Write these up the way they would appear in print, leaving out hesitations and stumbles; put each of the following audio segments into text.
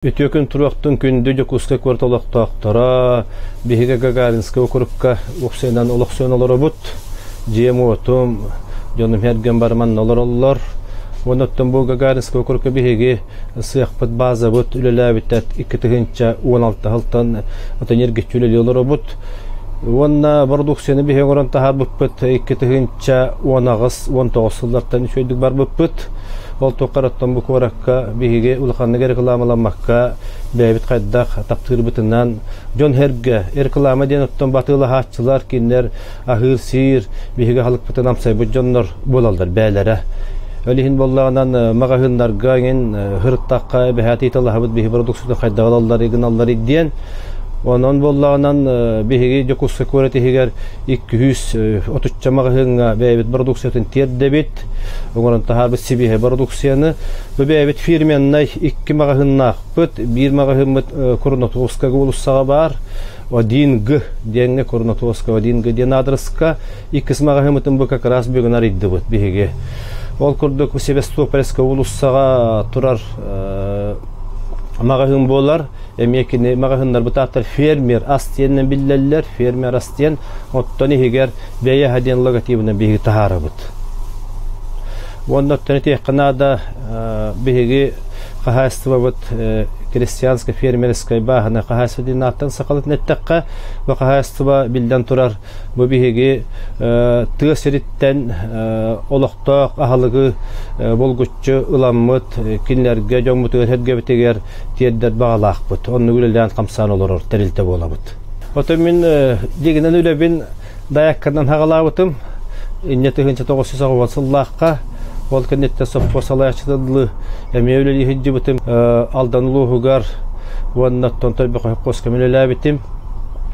Ütөкүн туруктун күндү жокуска кварталактактара биһиге Гагаринска округка уксенан олоксоналары жемотум жонум херген барман олороллор оноттон бу Гагаринска округка биһиге сыякпыт база бут үлеләбитет 2-16 хылтан атенергичүле олору бут онна продукцияны биһиге оронтахар буппыт 2-19 сыллардан үчөйдүк бар буппыт. Ол тоқараттан бу коракка биһиге улаханныга рекламаламакка бәйбит кайдак таптыр битинен Жон Херге реклама ден оттон батыла хатчылар кинер ахыр сир биһиге халык битен амсай бу жоннор болалдар бәйләре. Өлиһин боллаганан магазиннарга ген хырттакка бәһәти талабыт биһи продукция кайдагаллар игналлар идден. Онон боллаганан биһиге жокуска көрәтигер 230 магазинга бәйбит продукциятын тердебит. Оңорон тахар бит сибиһе продукцияны бәйбит фирменнай 2 магазиннак бит, 1 магазин Курнотовскага улуссага бар. 1Г деңне Курнотовска 1Г ден адреска 2 магазинтын бу как раз бүгүн арыйды бит биһиге. Ол курдук Севастопольска улуссага турар магазин болар. Эмекине магазиннар бутаттар фермер астеннен биллеллер, фермер астен оттоны хигер бәйе хаден логотипына биһиге тахара бут. Оннан Канада биһиге кахаство вот крестьянская фермерская бахана кахаство динаттан сакалат неттакка ва кахаство билден турар бу биһиге тысыриттен олокток ахалыгы болгуччу ыламмыт кинлерге жоммут херге битегер тиеддер багалак бут. Онны үлелән камсан олорор терилте болабыт. Отон мен дигенен үлебин даяккадан хагалабытым. Иннетегенче 990 Ол кенетте соппосалаячтыдлы эмеүлели хиджибитим алданлуугар воннаттон торбекой коскамелелабитим.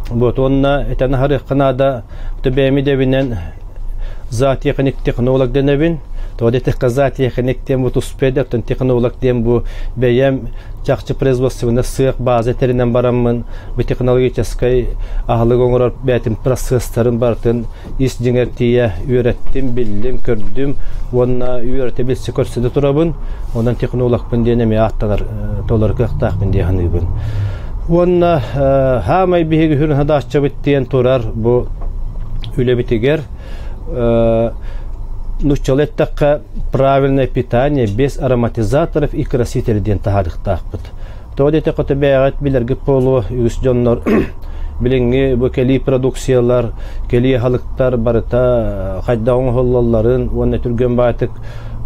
Вот онна этана хары Канада тебеми дебинен затехник технолог денебин. Тодете казатехник тем вот успеден технолог тем бу беем чакчы производственный сык база теринен бараммын бу технологической ахлык оңорор бетим процесстарын бартын ис жеңертие үйрөттүм билдим көрдүм онна үйрөтө билсе көрсөтө турабын ондан технологпун денеме аттанар толор кыктакпын дегенибин онна хамай биһиге хүрүн хадаччы биттен турар бу үлебитигер Нучалеттака правильное питание без ароматизаторов и красителей дентарих тахпыт. То дете котебеят билерге полу юсдоннор билинги бу кели продукциялар, кели халыктар барыта хайдаң холлаларын, онна түргөн байтык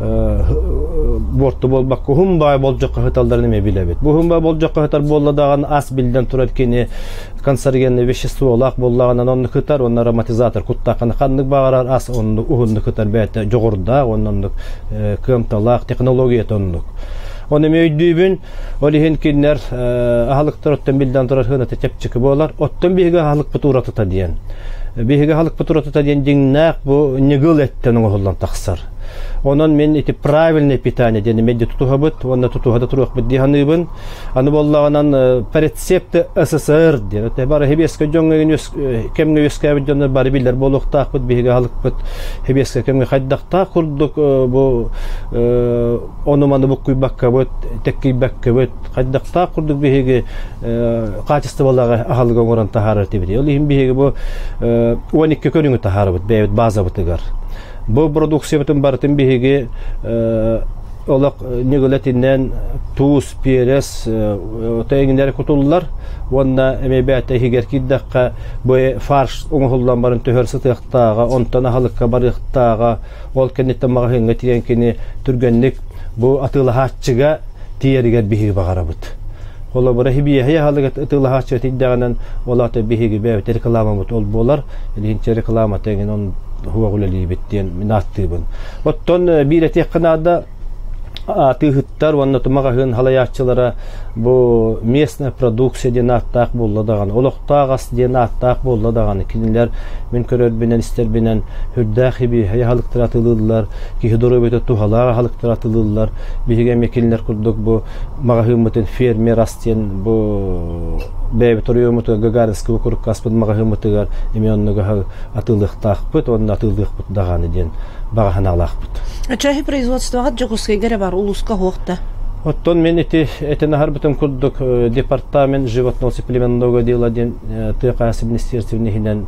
борту болбак хумбай болжокка хаталдарын эме билебит. Бу хумбай болжокка хатар болладаган ас билден турат кени канцерогенный веществолак боллаганан онны хатар, онна ароматизатор куттаканы ханнык багарар ас онны ухунны хатар бәте жогорда, оннан кымталак технология тоннук. Оны мөйдүбүн олихин кинер ахалыктар оттон билден турар хына тепчики болар. Оттон биһиге ахалык бутуратата диен. Биһиге ахалык бутуратата диен диңнак бу нигыл эттен оңоллан таксар. Онон мен эти правильное питание дене меди тутугабыт, онна тутугада турук бит диханыбын. Аны боллаганан по рецепты СССР ден. Өтө бары хебеске жоңген кемге өскәбит жонна бары билер болуктак бит биһиге халык бит хебеске кемге хайдакта курдук бу онуманы букуй бакка бит текки бакка бит хайдакта курдук биһиге качество боллага ахалык оңорон тахары тибит. Олихин биһиге бу 12 көрүңү тахары бит бейбит база битигер. Бу продукция битен бартын биһиге олак нигелетинен туз перес тегиндер кутуллар онна эмебете хигер киддакка бу фарш оңголлан барын төһөрсө тыктага онтона халыкка барыктага ол кенетте магазинге тиген кини түргөнлүк бу атыла хатчыга тиеригер биһиге багарабыт. Ола бара хибие хая халыгат атыла хатчыга тиддаган олата биһиге бебет реклама бут ол болар. Элинче реклама теген он хуагулали биттен минаттыбын. Оттон бирете Канада тыгыттар онна магазин халаяччылары бу местная продукция ден аттак болладаган, олоктагас ден аттак болладаган кинилер мен көрөр менен истер менен хүрдә хиби халыктар атылдылар, кихидоры бете тухалар халыктар атылдылар. Биһиге мекинлер курдук бу магазин мутен фермер астен бу бәйбит торыймыты Гагаринский округ каспыт магазин мутыгар эмионнуга атылдыктак бут, онна атылдык бут даганы ден баганалак бут. Чахи производствоға жокускай гере бар улуска хоқта? Оттон мен эти нахарбытым курдук департамент животного суплементного дела ден ТКС министерствоне хинен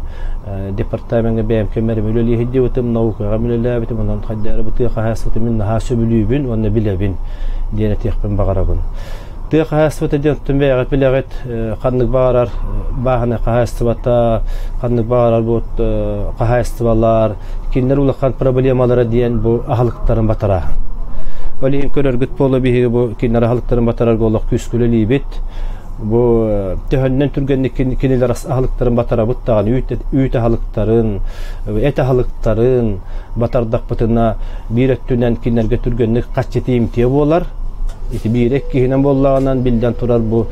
департаментге бәм кемер мөлөли хиддебитим наукага мөлөлөбитим онан хаддары ТКС мен хасы бүлүбүн онна билебин дине текпен багарабын. ТКС ден төнбәгәт билегет каннык багарар баганы кахастыбата каннык багарар бут кахастыбалар киндер улакан проблемалары диен бу ахлыктарын батара. Олиһин көрөргүт боло биһиги бу киннара халыктарын батарарга олох күскүлөлии бит. Бу төһөннөн түргенник кинилер ахлыктарын батара буттаган үйте халыктарын, эте халыктарын батардак бутына биреттүнен киннерге түргенник качетим тие болар. Ити бирек кихинен боллаганан билден турар бу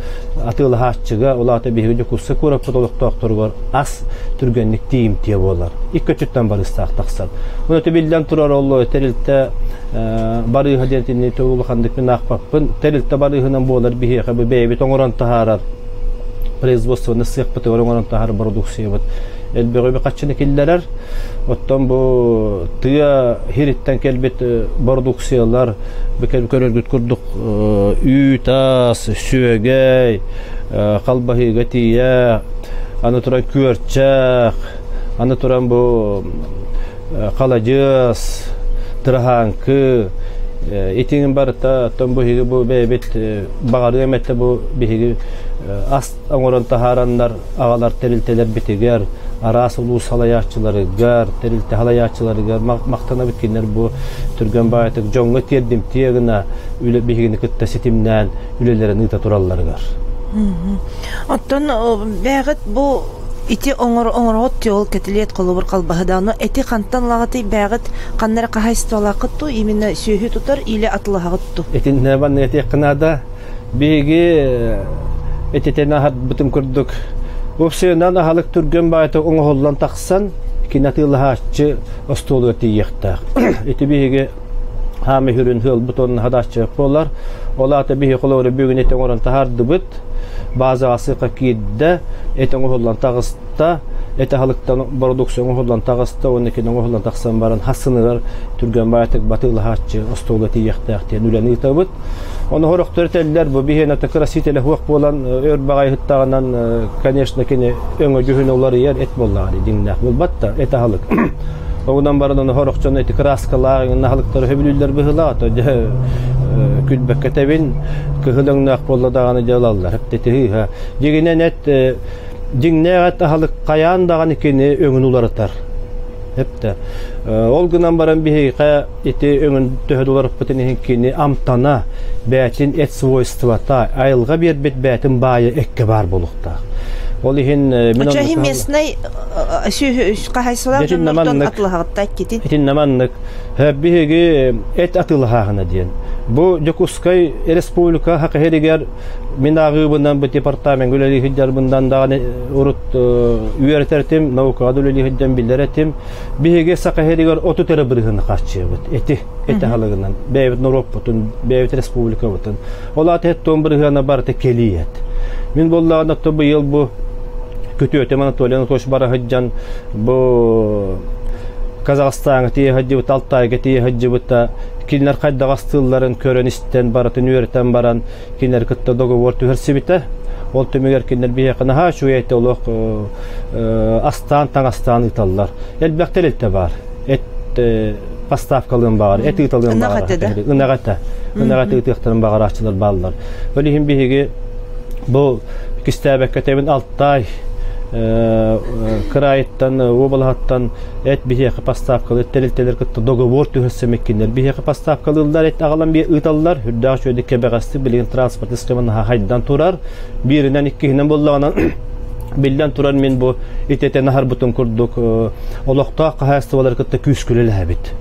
атыл хатчыга улата биһиги кусса көрөп толуктоктургор ас түргенник тиим тие болар. Икки чөттөн бар истак таксат. Уну билден турар олло терилте барыга дентини төгүлхандык мен акпаппын терилте барыгынан болар биһиге бебе тоңорон тахарар производство сыйпыты оңорон тахар продукция бут элбеге каччыны киллерер оттон бу тыя хириттен келбет продукциялар бекер көрөргүт курдук үйтас сүөгөй калбахыга тия аны туран күөрчак аны туран бу калажыс траганкы итиңин барыта томбухиги бу бебет багары эметте бу биһиги ас оңорон тахарандар агалар терилтелер битигер арас улуу салаячыларыгар терилте халаячыларыгар мактана биткендер бу түргөн баатык жоңго тердим тиегина үле биһигини кытта сетимнен үлелерин ыта туралларыгар. Оттон бәгыт бу ити оңорот тиол кетилет колубур калбаһаданы эти кантан лагыты бәгыт каннара кахайсталакытту именно сүйү тутар иле атлыгытту. Эти небан эти кынада биги эти тенахат бутум курдук. Опсенан халык түргөн бааты оңголлан таксан кинатылахачы остолу тиекта. Эти биги хами хүрүн хыл бутон хадачы болар. Олата биги колору бүгүн эти оңорон тахарды бут. Bazı asıqa kidde etin oğullan tağısta ete halıktan produksiyon oğullan tağısta onnekin oğullan tağısan baran hasınılar türgen bayatık batılı haççı ostolati yaxtaqtiyan üleni itabıt onu horuk törteller bu bihena takrasitele huaq bolan örbağay hıttağından конечно kene öngö gühün olar yer et bollari dinnak bulbatta ete halık oğudan baran onu horukçan eti kraskalar halıkları höbülüller bihılat külbekketevin kıhılığına bolladağını jalallar hep tetihi ha jigine net jingnegat halık qayan dağını kene öngün ulaраtar hep de olgunan baran bihi qa eti öngün töhüdular bitini kene amtana bätin et свойствата ayılga bir bit bätin bayı ekke bar boluqta Олиһин мен Чахи местный кахайсалар жоннордон атлыгытта кетин. Этин наманнык биһиги эт атылыгына диен. Бу Жокускай республика хакыһеригер мен агыбынан бу департамент үлели хиджарбындан дагы урут үйертертим, наука үлели хиджан билдеретим. Биһиги сакыһеригер оту тери биргини каччыбыт. Эти халыгынан бейбит Европатын, бейбит республика бутын. Олар теттон биргини барты келиет. Мен боллаган атты бу ел бу Көтөтем Анатолияны тош бара хыджан бу Казакстанга тие хыджы Алтайга тие хыджы бута кинлер кайдагастылларын көрөн истен баратын үйрөтен баран кинлер кытта договор түһерсибите ол төмөгөр кинлер биякына ха шуйете олох астан таңастан италлар элбектелте бар эт поставкалын бар эт италын бар ынагата итыктарын багарачылар баллар өлүхүн биһиги бу кистебеккетебин Алтай крайттан облаттан эт биһиге поставкалы телтелер кытты договор түһсемеккинер биһиге поставкалылар эт агалан би ыталлар хүрдө шөйдө кебегасты билген транспорт системаны хайдан турар биринен иккинен боллаган билден турар мен бу итете нахар бутун курдук олокта кахастыбалар кытты күскүлеле бит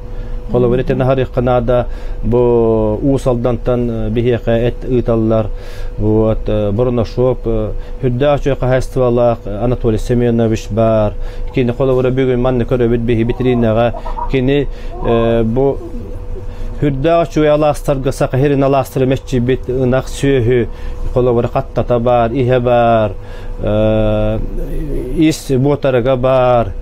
Колобрете нахар канада бу усалдантан биһиге эт ыталлар вот Борношоп хүддачы кахастыбалар Анатолий Семенович бар кини колобра бүгүн манны көрөбүт биһи битринага кини бу хүддачы яластарга сакырын аластыр меччи бит ынак сүйү колобра каттата бар ихе бар ис ботарга бар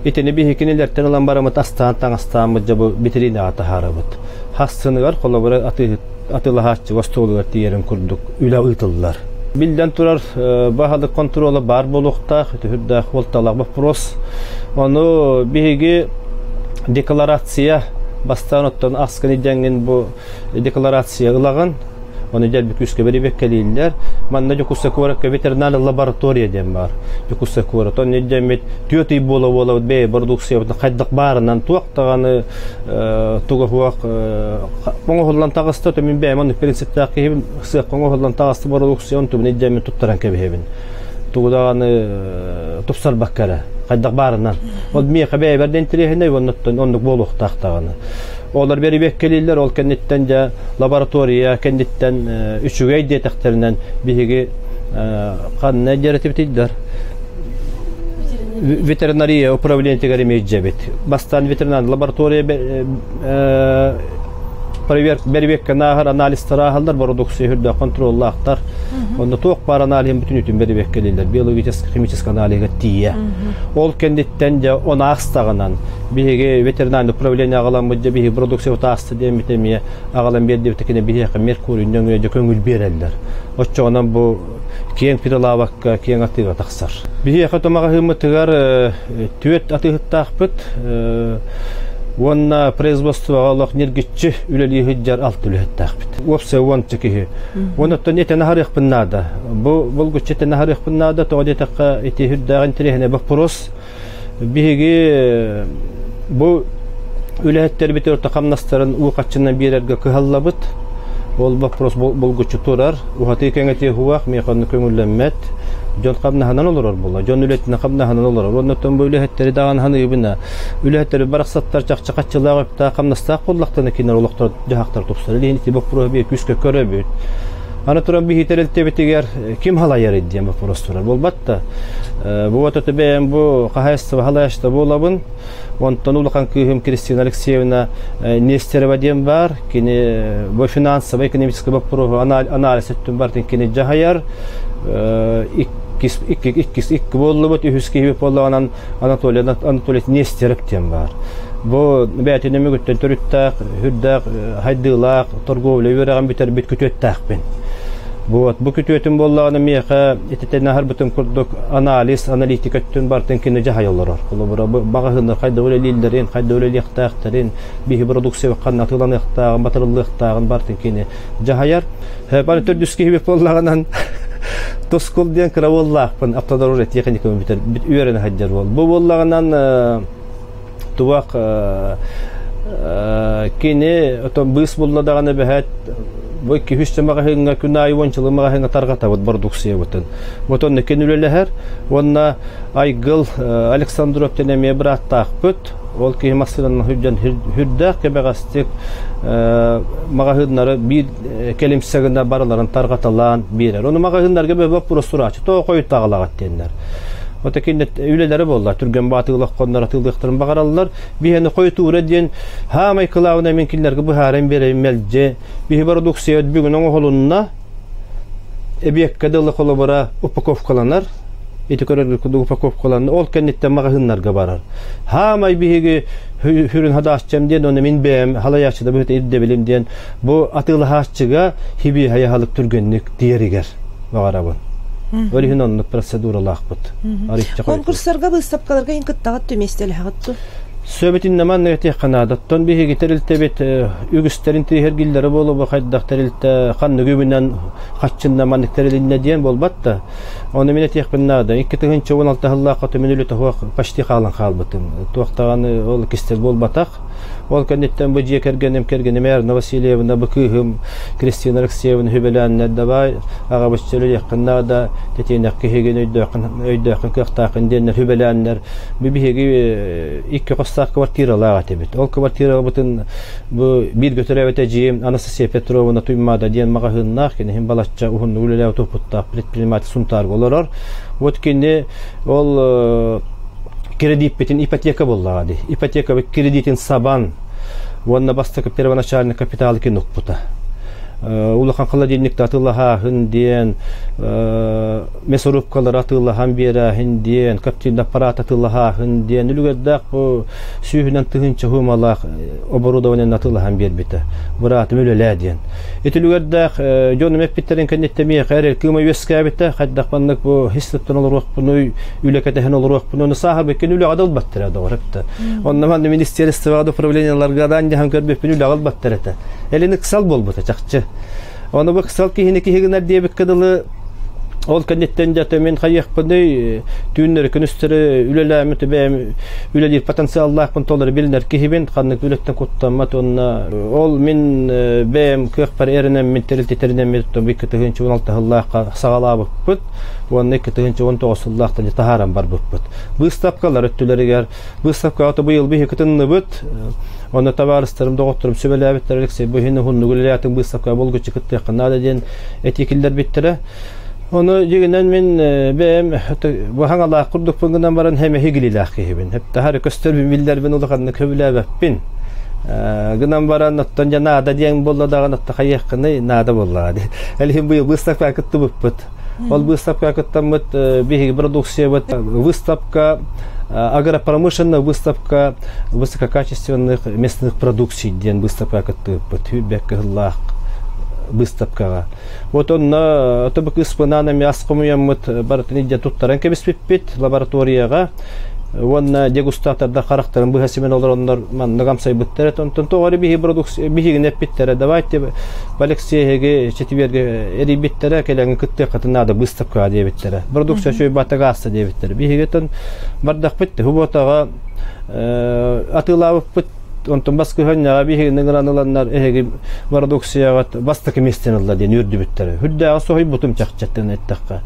Итени биһи кинилерден алан барамыт астан таңастан бу битрина атахарабыт. Хассыныгар колобора аты atılahçı vastolular diyerin kurduk üle ıtıllar. Bilden turar bahalı kontrolü bar bolukta hürdä voltalak вопрос. Onu bihigi deklarasiya bastanottan askan idengin bu deklarasiya ılağın onu gelbik üskü beri bekkeliydiler. Manna jokussa kuvarak veterinar laboratoriya dem var. Jokussa kuvarak on nedemet tüyötü bola be produksiya qaydak barından tuaqtagany tuğuaq qoңohollan tagısta temin be man prinsipta ki qoңohollan tagısta produksiya on tübne nedemet tuttaran kebehebin. Tuğdagany tupsal bakkara qaydak barından. Ol mi qabe berden tirehine onluk boluq taqtagany. Olar beri bekkeliydiler, ol kenditten ja laboratoriya, kenditten üçügey detekterinden bihigi kanına jeretibitdiler. Veterinariya upravlение tegaremejjebet. Bastan veterinar laboratoriya beribekka nahar analiz tarahallar, produksiya hürda kontrollaqtar. Onda toq bar analizin bütün ütün beribekkeliydiler. Biyologik, kimik analize tiye. Ol kenditten ja ona astaganan bihigi veterinarlı upravlение agalan bujja bihi produksiya tastı demitemiye agalan berdebtekine bihi merkuriy nöngöje köngül bereller. Oççonan bu kiyen piralabakka kiyen atıga taksar. Bihi katomaga hımıtıgar tüet atıgıttaqpıt. Вона производство аллах нергитчи үлели хиджар алт үлеттақпит. Опсе вон чекихи. Вона тонете нахарих пиннада. Бұл гүчете нахарих пиннада тоодетаққа ити хүрдағын тирехіне вопрос. Биһиги бу үлеттер бит орта камнастарын уқатчынан берерге кыһаллабыт. Ол вопрос бұл гүче турар. Ухаты кеңете хуақ меқанны көңүлләммәт. Жон қабнаханан олар бола. Жон үлеттіне қабнаханан олар. Оннотон бұл үлеттері даған ханы ебіне. Үлеттері барақсаттар чақчақатчылағы өпті қамнастақ қоллақтаны кенер олықтар жағақтар тұпсар. Ленеті бұл пұрығы бей күске көрі бейт. Аны тұран бейі тәрелті бетігер кем халайар едден бұл пұрыс тұрар. Бұл батта. Бұл өтөті бәйін бұл қағайысты халайашты болабын. Онтан улақан күйім Кристина Алексеевна Нестерова дем бар. Кені бұл финансовый, экономический бұл пұрығы анализ өттін бар. Кені жағайар. İki bollu bot ühüski hüp bollanan Anatoliy Nesterov'ten var. Bu beytine mügütten törüttaq, hürdaq, haydılaq, torgovla yöreğen biter bit kütüttaq ben. Bu kütütün bollağını meqa eteten har bütün kurduk analitik öttün bartın kine jahayollar. Bagahınlar qayda öyle lillerin, qayda öyle liqtaqtarin, bihi produksiya qannatılan iqtaqın, batırıllı iqtaqın bartın kine jahayar. Bana tördüski hüp bollağından Toskol diyen kravallaqpın aptadaruret yaqinikum biter bit üyerene hajjar bol. Bu bollağından tuwaq kini otom bus bolladagana behat bu iki hüstemaga hinga kunay wonçılımaga hinga targata bot produksiya botan. Boton kenüleler onna aygıl Aleksandrov teneme brattaqpıt. Ol ki masalan hürdaq kebegastik magahınları bir kelimseginde baraların targatalan birer. Onu magahınlar gibi bak prostura açı. To koyut tağalagat denler. Otakinde üyeleri bollar. Türgen batılıq konlar atıldıqtırın bagarallar. Biheni koyutu uğrediyen hamay kılavuna minkinler ki bu harem melce. Bihi produksiya bugün onun holununa ebiyekkadılıq olabara upakovkalanar. Etikörler kudu upakovkalanır. Ol kennetten magahınlar barar. Hamay bihigi hürün hadaşçam diyen onu min beyem halayaçıda bu edde bilim diyen bu atılı haşçıga hibi hayahalık türgenlik diyeriger bagarabın. Öyle hünonluk proseduralı akbıt. Konkurslarga bu sapkalarga inkıttağıt tümesteli haqıttı. Söbetin naman nöyti qanadatton bihi getirilti bit ügüsterin tihergilleri bolu bu qaydaq terilti qanны göbünden qaççın namanlık terilinne diyen bolbatta. Onu minet yaqbinada 2016 yılda qatı minülü tuaq paşti qalan qalbıtın. Tuaqtağını ol kistel bolbataq. Ol kennetten bu jiye kergenim Erna Vasilyevna Bıkıhım, Kristina Alexeyevna Hübelanna davay ağa başçılı yaqinada tetenek kehegen öydaqın qaqtaqın denler Hübelanlar bihigi iki qostaq kvartiralar atebit. Ol kvartira butun bu bir götüreveteceğim Anastasya Petrovna tuymada diyen magahınnar kene hem balatça uhun ulele toputta предприниматель suntar olarar. Votkinde ol kredit bitin ipoteka bolladı. Ipoteka ve kreditin saban. Вон на бастака первоначальный капитал кинук пута. улахан холодильникте атылаһаһын диэн мясорубкалар атылаһан биэрэһин диэн коптильный аппарат атылаһаһын диэн үлүгэрдээх бу сүүһүнэн тыһынча хуумалаах оборудованиен атылаһан биэрбите бураатым үлэлээ диэн итүлүгэрдээх жонум эппиттерин кэнниттэмиэх эрэл кыыма үескээбите хайдахпаннык бу хистептен олоруохпунуй үлэкэтэһин олоруохпунуну саахарбеккен үлэ адылбаттыра доорепте оннаман министерствода управленияларга дааньяхан көрбеппин үлэ агылбаттырете элиник сал болбута чакчы оны бу кысал кихини кихигинер диэбик кыдылы ол кэнниттен жаты мен хайыахпыны түүннер күнүстөрү үлэлээми түбээми үлэлир потенциаллаахпын толары билинер кихибин каннык үлеттен куттаммат онна ол мен бэм кыахпар эринен мен терилтетеринен метто биккетыгынчы 16 хыллаахка сагалаабыппыт онна 19 тахаран барбыппыт выставкалар өттүлеригер выставка аты быйыл бихикытынныбыт онна товарыстарым доғоттырым сөбелээбиттер Алексей бухины хунну гүлэлятын выставка болгучу кыттыакка надо ден этикилдер биттере оны дегенен мен бэм бахаңалаах курдукпунгунан баран хеме хигилилаах кихибин хепте хари көстөрбүн билдербин улаканны көбүлээбеппин гынан баран оттон жа наада диэн болла даган отта хайыахкыны наада боллаади элихим быйыл выставка кыттыбыппыт ол выставка кыттаммыт биһиги продукция выставка агропромышленная выставка высококачественных местных продукций диэн выставка кыттыбыппыт хүбеккылаах выставкага. Вот он на тобак испананами аскомуяммыт баратынидя туттаран кебеспиппит лабораторияга. Он на дегустаторда характерын быхасимен олороннор нагамсай быттерет. Он тоғары бихи продукция бихи неппиттере. Давайте в Алексееге четверге эри биттере келеңи кытты катынада выставка дебиттере. Продукция шөй батагаса дебиттере. Бихигетен бардак битте хуботага атылабып бит. Онтон баскыһынна бихигин грануланнар эһиги продукциягат бастык местенилла ден үрдүбүттер. Хүддәгә сохой бутум чакчаттан эттәккә.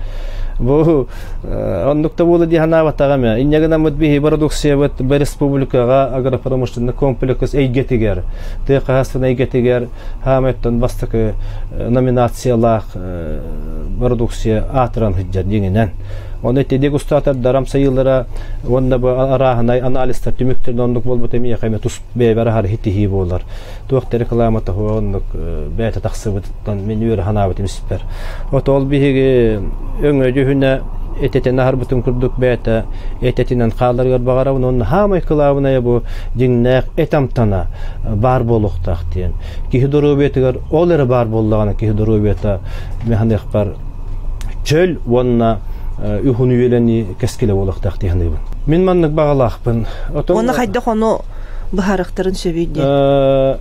Бу оннукта булды диханаватагаме. Иннегенә мөдбихи продукция бит бер республикага агропромышленный комплекс әйгетигер. Тәкъасына әйгетигер хаметтан бастык номинациялар продукция атран хиҗҗат дигеннән. Оны те дегустатор дарам сайыллара онда бу арахнай анализтер түмүктер ондук болбут эми якайма тус бебер хар хитихи болар. Туактер рекламата ондук бета таксыбыттан мен үйөр ханабыт эмиспер. Отол биһиги өңө жүһүнө этетен харбытын курдук бета этетинен калдыргар багарабын онун хамай кылабына бу диңнак этамтана бар болуктак ден. Кихидору бетигер олер бар боллагана кихидору бета механик бар чөл онна үхүнү үйелени кескеле болуктак дегенбин. Мен маннык багалакпын. Оны хайда кону бахарыктарын сөбүйдү.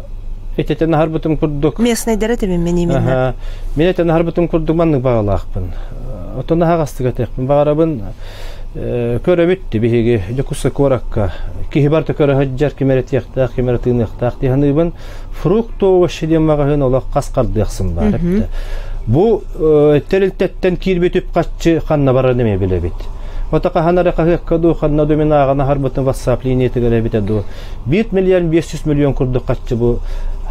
Этетен харбытын курдук. Местный дерете мен именно. Мен этетен харбытын курдук маннык багалакпын. Отона хагастыга текпин багарабын көрөбүттү биһиги жокуса коракка. Кихибарта көрө хаджар кемерет яктак, кемеретин яктак дегенбин. Фруктовый шедем магазин олак каскардыксын бар. Бу терилтеттен кирбетип каччы ханна бара неме билебит. Отака ханара кахеккаду ханна доминагана харбытын WhatsApp линияты гөребитеду. 1 миллион 500 миллион курдук каччы бу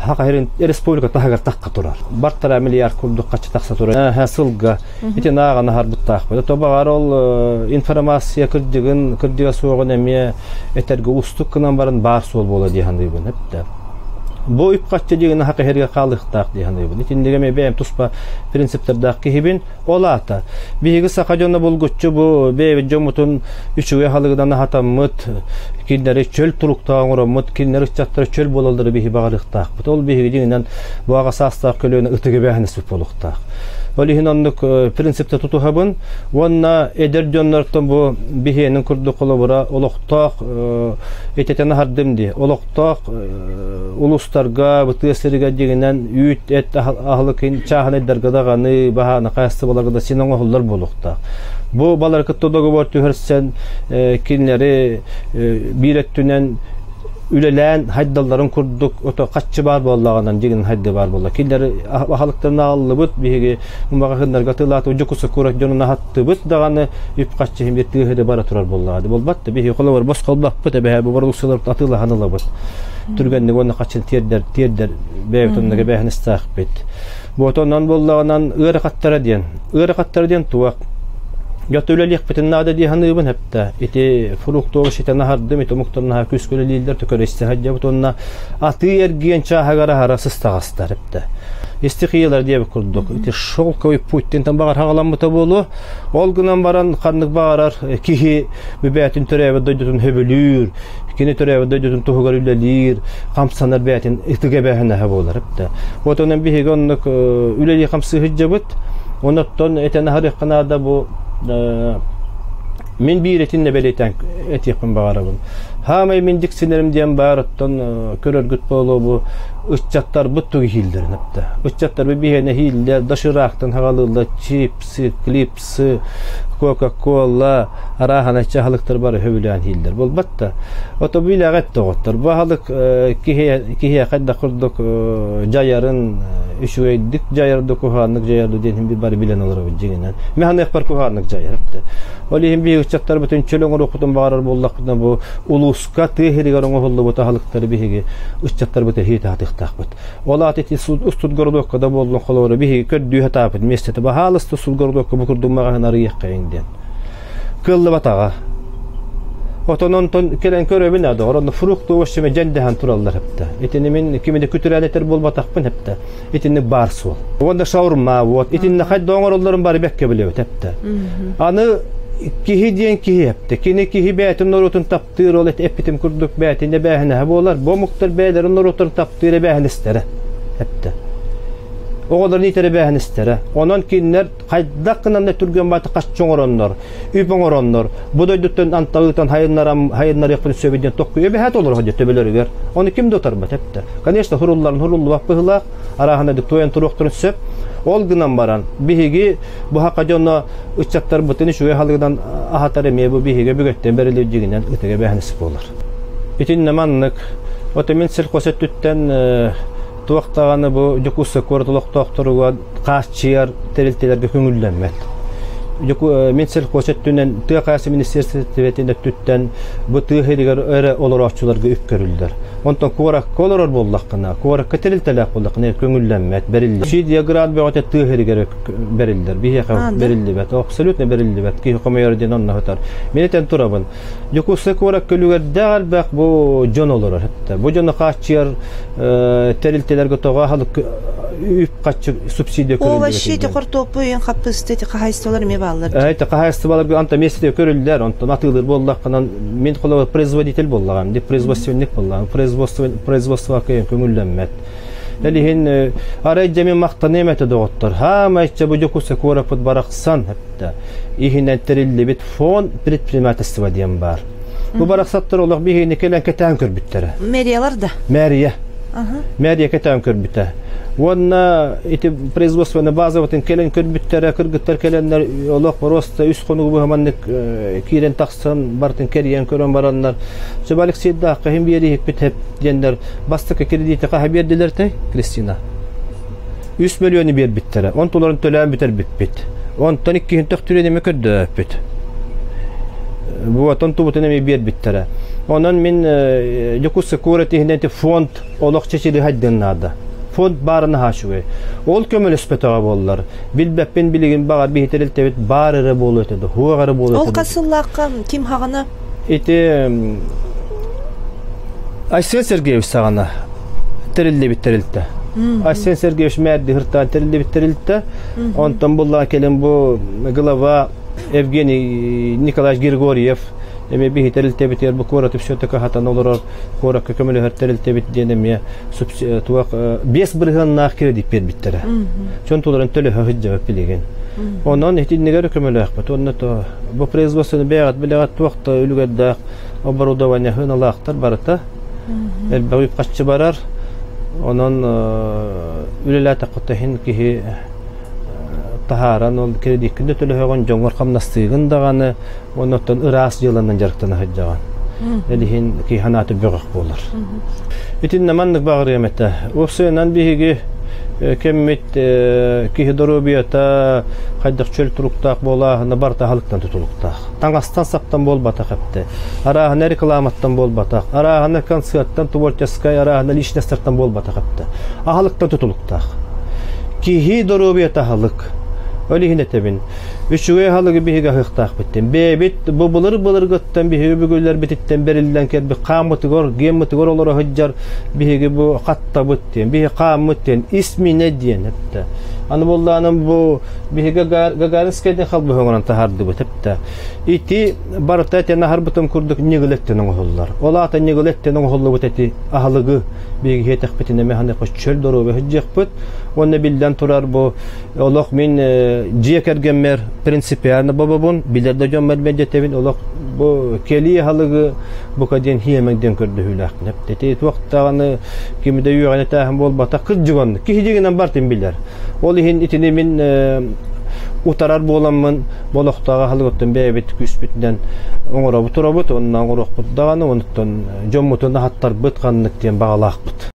хакайрын республика тагар такка турар. Бартара миллиард курдук каччы такса турар. Хасылга итинагана харбыттак. Тобагар ол информация кырдыга соогон эме этерге устуккынан барын бар сол боло дегендейбин хепте. Бу ипкатчы деген хакыйерге калыктак дегендейбин. Итиндеге бем туспа принциптердак кихибин олата. Биги сакажонна болгуччу бу бебе жомутун үчүгө халыгдан хатаммыт киндери чөл туруктаа оңороммут киндери чаттар чөл бололдуру биги багалыктак. Ол биги дегенен буга састак көлөнө ытыгы бехнесип болуктак. Олихинандык принципте тутухабын, онна эдердённартан бу бихенин курду колобура олоктак этетен хардымди. Олоктак улустарга, бытыслерге дегенен үйт эт ахлыкын чаханы даргадаганы баханы кайсы боларга синен оголлар болуктак. Бу балар кыттодого бар түһәрсен кинлери биреттүнен үлелән хайдалларын курдук ото каччы бар боллаганан деген хайды бар болла. Киндер халыктарына аллыбыт биги мумагындарга тылаты жокуса көрөк жонуна хатты бит даганы үп каччы химбеттиге бара турар боллагады. Болбатты биги колор бос калбак бит бе бу продукциялар атыла ханылабыт. Түргәнне гонна качын тердер бейтоннага бехнестак бит. Бу отоннан боллаганан ыракаттара ден туак Götüleliyik bitin nada diye hanıbın hepte. İti fruktoğuş ite nahardım ite muhtarına küskülü lider tükörüşte hacca butonuna atı ergiyen çahagara harasız tağastar hepte. İstihiyeler diye bir kurduk. İti şolkoy Putin'den bağır hağalan bıta bolu. Olgunan baran kanlık bağırar. Kihi mübeytin türevi doydutun höbülür. Kini türevi doydutun tuhugar ülelir. Kamsanar beytin itige behine hebolar hepte. Otonan bihi onluk üleli kamsı hıccabıt. Onatton etene harikana bu min bir etinle beleten et yapın bağırabın. Hamay min diksinerim diyen bağırıttan körörgüt bolu bu ıççatlar buttu hildirin hepte. Iççatlar bir bihene hiller, daşıraktan havalılar, çipsi, klipsi, Coca-Cola, arahana çahalıktır bari hövülen hildir. Bol batta. Oto bir lağet doğuttur. Bu halık kihiye kadda kurduk cayarın üşüydik. Cayarda kuhanlık cayarda diyelim bir bari bilen olur o ciginen. Mehanı ekber kuhanlık cayar hepte. Olihim bir ıççatlar bütün çölüngür okudum bağırır bollaktan bu uluska tehiri garın oğullu bu tahalıkları bihigi ıççatlar bütün hiyete atıqtaq bit. Ola eti ustut gorduk kada bollun kolori bihigi kördüğü hata bit. Mesete bu halıstı sul gorduk bu kurdum mağan arıyıq kayın. Kıllı batağa. Otonon ton kelen köröbün adı. Orada fruktu oşçime cendehan turallar hepte. Etinimin kimide kütüreletler bol batakpın hepte. Etinni bar sol. Onda şaurma vot. Etinni hay doğarolların bari bekke biliyor hepte. Anı kihi diyen kihi hepte. Kini kihi beytin norutun taptır ol et epitim kurduk beytinde behne hebolar. Bu muhtar beylerin norutun taptır behne istere hepte. O kadar nitere beğen istere. Onun kinler kaydakından ne türgen batı kaç çoğuranlar, üpün oranlar. Bu da dütten antağıtan hayırlar yapın söylediğin tokkuyor. Bir hat olur hadi tebeleri ver. Onu kim tutar bat hepte. Kaniyasta hurulların hurullu vakbıhla arahanda diktoyan turukturun söp. Olgunan baran bihigi bu hakacana uçaklar butini şu halıdan ahatarı mı bu bihigi bügetten berileceğinden ötege beğen isip olur. İtin nemanlık otomin silkoset dütten tuaqtağını bu jukussa kortuluq doktoruga qaççıyar teriltelerge köngüllenmet. Mensel koşettünen tıqası ministersiyetinde tütten bu tıhedigar öre olarakçılarga üpkörüldür. Ondan korak koloror bollaqına, korak teriltelek bollaqına köngüllenmet berildi. Şi diagram bir öte tıhedigar berildir. Bir yaqa berildi bet. Absolutne berildi bet. Ki komayardan onna hatar. Meneten turabın. Jukussa korak kölüger dal baq bu jon olur hatta. Bu jonu qaççıyar teriltelerge toğa halık üp qaççı subsidiya körüldü. O vaşi de qortopu en kapasiteti qahastolar me ballar. Evet, qahastolar anta mesite körüldüler. Ondan atılır bollaqanan men qola производитель bollağam, de производственник bollağam. Производство кайын көңүлләнмәт. Әлиһин арай җәми мактанемәте доготтар. Һәм әйтчә бу җокусы корапыт бараксан хәтта. Иһинән терилли бит фон предпринимательство дигән бар. Бу бараксаттар олар биһине келән кетән көрбүттәре. Мэриялар да. Мэрия. Мэрия кетән көрбүттә. Ванна эти производственная база вот келен көрбүттәре кыргыттар келеннәр олак просто үс конугы бу хаманнык кирен таксан бартын керен көрөн бараннар. Жабалык сидда кахим бери бит хеп дендер бастык кредити каха бердилер тей Кристина. 3 миллионы бер биттәре. Он долларын төләм битер бит. Он тоник кин төктүрәде мөкөддө бит. Бу атон тубутына бер биттәре. Онан мен жокусы көрәте хинәте фонд олак чечили хадденнада. Fond barına haşuwe. Ol kömel ispetaga bollar. Bilbepin biligin bagar bihteril tebet barıra bolu ötedi. Huğarı bolu ötedi. Ol kasıllaqqa kim hagana? Eti Aysen Sergeyev sağana terildi bitirildi. Aysen Sergeyev merdi hırtan terildi bitirildi. Ondan bulla kelen bu glava Evgeniy Nikolaevich Grigoriev Eme bir teril tebit yer bu kora tüpşöteka hatan olur kora kömeli her teril tebit diyelim ya tuak 5 bırgın nak kredit bir bittere. Çontoların tölü hıcca bilegen. Ondan ihtiyaç neler kömeli akbat. Ondan to bu производственный бегат билегат туакта үлгәдә оборудование хын алактар барата. Бәгып каччы барар. Ondan ülelä taqtahin ki taharan ol kredi kinde tölü högön joңгор kamnastygyn dagany ondan ıras ýylandan jaryktan hajjagan. Elihin ki hanaty bögek bolar. Etin namanlyk bagry emete. Osynan bihigi kemmet ki dorobiyata haýdak çöl turuktaq bola, barta halyktan tutulukta. Taňastan saptan bolbata hepde. Arahana reklamattan bolbata. Arahana konsertdan tuvorchaskay arahana lişnestardan bolbata hepde. Ahalyktan tutulukta. Ki dorobiyata halyk Öyle hine tebin. Üçüge halıgı bihiga hıhtaq bitten. Bebit bu bulur gıttan bihiga bügüller bititten berilden ker bir qamıtı gor, gemıtı gor olara hıccar bihiga bu qatta bitten. Bihi qamıtten ismi ne diyen hepte. Anı bollağının bu bihiga Gagarinskay'dan xalbı höngüren tahardı bu hepte. İti barıta eten ahar butum kurduk nigilettenin oğullar. Ola ata nigilettenin oğullu bu teti ahlıgı bihiga hetek bitinde mehane koş çöl doru ve hıccak bit. Onu bilden turar bu olaq min ciyekergemmer prinsipiyarını bababun bilerde gömmel medyetevin olaq bu keli halıgı bu kadar hiyemekden kördü hülak nep teti vaxtağını kimi de yuğane tahim bol bata kız civanlı ki hiciginen bartin bilir olihin itini min utarar bolamın bolaqtağa halıgıttın bebet küspütden oңora bu turabut ondan oңoraq but dağını onuttan jommutunda hattar bıtqanlık diyen bağlaq bıt